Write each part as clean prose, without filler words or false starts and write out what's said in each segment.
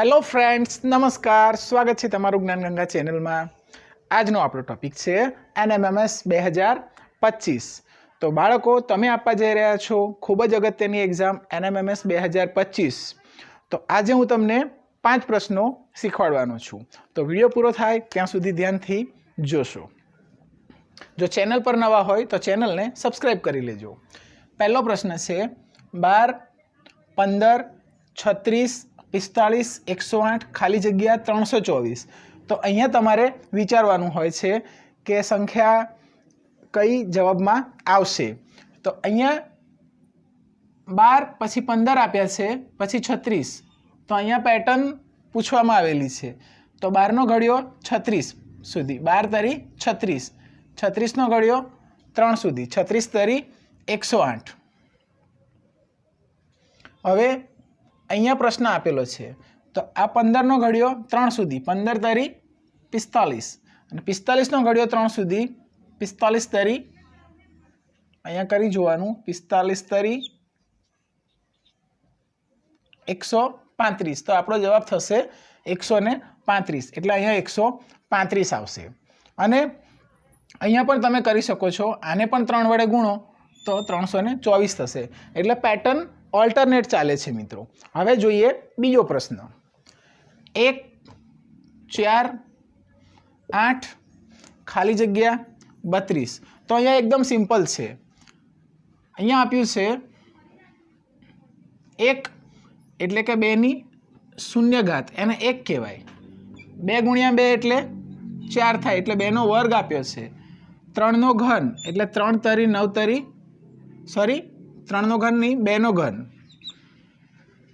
Hello friends, नमस्कार। स्वागत है तमारू ज्ञान गंगा चेनल में। आजनो आपणो टॉपिक है NMMS 2025। तो बाळको तमे आपवा जई रह्या छो खूब ज अगत्यनी एक्जाम NMMS 2025। तो आज हूँ तमने 5 प्रश्नों शीखवाडवानो छुं। तो विडियो पूरो थाय त्यां सुधी ध्यानथी जोशो। जो चैनल पर नवा होय तो चैनल ने सब्सक्राइब करी लेजो। पहलो प्रश्न है 12, 15, 36, 45, 108 खाली जग्या 324। तो अहींया तमारे विचारवानुं होय छे के संख्या कई जवाबमां आवशे। तो अहींया 12 पछी 15 आप्या छे पछी 36। तो अहींया पेटर्न पूछवामां आवेली छे। तो 12 नो घड़ियो 36 सुधी, 12 तरी 36, 36 नो घड़ियो 3 सुधी, 36 तरी 108। हवे अहींया प्रश्न आपेलो छे तो आ 15 नो घड़ियो 3 सुधी, 15 तरी 45 अने 45 नो घड़ियो 3 सुधी, 45 तरी अहींया करी जोवानुं 45 तरी 135। तो आपणो जवाब थशे 135। एटले अहींया 135 आवशे। अने अहींया पण तमे करी शको छो, आने पण 3 वडे गुणो तो 324 थशे। एटले पेटर्न ऑल्टरनेट चाले छे मित्रों। हवे जोईए बीजो प्रश्न। 1, 4, 8 खाली जग्या 32। तो अहींया एकदम सिंपल छे। अहींया आप्युं छे 1 एटले के 2 नी शून्य घात, एने 1 कहेवाय। 2 गुणिया 2 एटले 4 थाय, एटले 2 नो वर्ग आप्यो छे। 3 नो घन एटले 3 तरी 9 तरी 3 नो घन नहीं, 2 नो घन।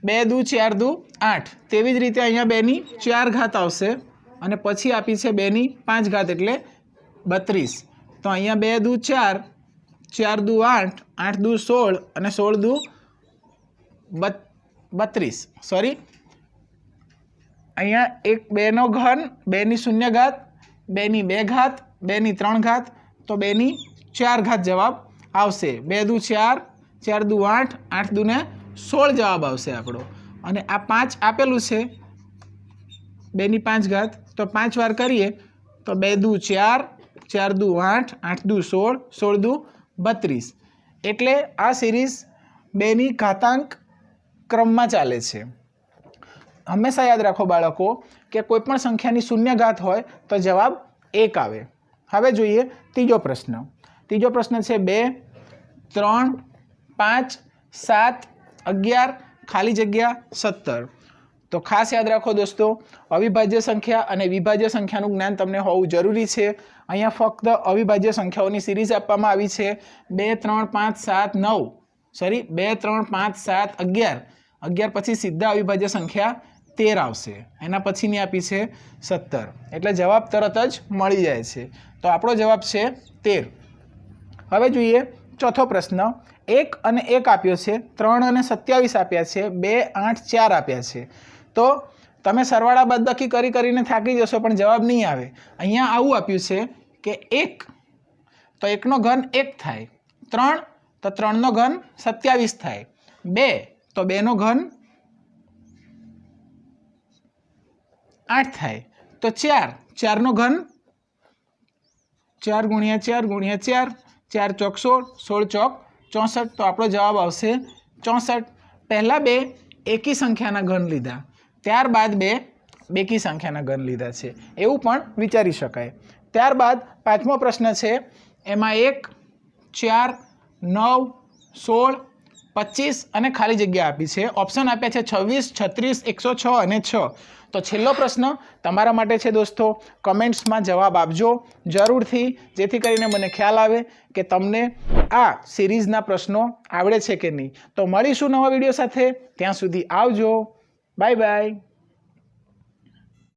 2 दू 4 दू 8। तेवी ज रीते अहींया 2 नी 4 घात आवशे अने पछी आपी छे 2 नी 5 घात एटले 32। तो अहींया 2 दू 4, 4 दू 8, 8 दू 16 अने 16 दू 32। सॉरी, अहींया 2 नो घन, 2 नी शून्य घात, 2 नी 2 घात, 2 नी 3 घात, तो 2 नी 4 घात जवाब आवशे। 2 दू 4, 4 दू 8, 8 दू ने 16 जवाब आवशे आपणो। अने आ 5 आपेलुं छे 2 नी 5 घात, तो 5 वार करीए तो 2 दू 4, 4 दू 8, 8 दू 16, 16 दू 32। एटले आ सीरीज 2 नी घातांक क्रममां चाले छे। हमेशा याद राखो बाळको के कोईपण संख्यानी शून्य घात होय तो जवाब 1 आवे। हवे जोईए तीजो प्रश्न। तीजो प्रश्न छे 2, 3, 5, 7, 11 खाली जग्या 17। तो खास याद राखो दोस्तों, अविभाज्य संख्या अने विभाज्य संख्यानुं ज्ञान तमने होवुं जरूरी छे। अहींया फक्त अविभाज्य संख्याओनी सीरीज आपवामां आवी छे 2, 3, 5, 7, 9। सॉरी, 2, 3, 5, 7, 11। 11 पछी सीधा अविभाज्य संख्या 13 आवशे। एना पछीनी आपी छे 17। एटले जवाब तरत ज मळी जाय छे। तो आपणो जवाब छे 13। हवे जोईए चौथो प्रश्न। 1 અને 1 આપ્યો છે, 3 અને 27 આપ્યા છે, 2, 8, 4 આપ્યા છે। તો તમે સરવાળા બાદબાકી કરીને થાકી જશો પણ જવાબ નહીં આવે। અહીંયા આવું આપ્યું છે કે 1 તો 1 નો ઘન 1 થાય, 3 તો 3 નો ઘન 27 થાય, 2 તો 2 નો ઘન 8 થાય, તો 4, 4 નો ઘન 4 ગુણ્યા 4 ગુણ્યા 4, 4 ચોક 16, 16 ચોક 64। तो आपणो जवाब आवशे 64। पहला 2 एकी संख्याना घन लीधा, त्यारबाद 2 बेकी संख्याना घन लीधा छे, एवुं पण विचारी शकाय। त्यारबाद पांचमो प्रश्न छे, एमां 1, 4, 9, 16, 25 अने खाली जग्या आपी छे। ऑप्शन आप्या छे 26, 36, 106 अने 6। तो छेल्लो प्रश्न तमारा माटे छे दोस्तों। कमेंट्स में जवाब आपजो जरूरथी, जेथी करीने मने ख्याल आवे के तमने आ सीरीजना प्रश्नों आवडे छे के नहीं। तो मळीशुं नवा विडियो साथे, त्यां सुधी आवजो। Bye bye.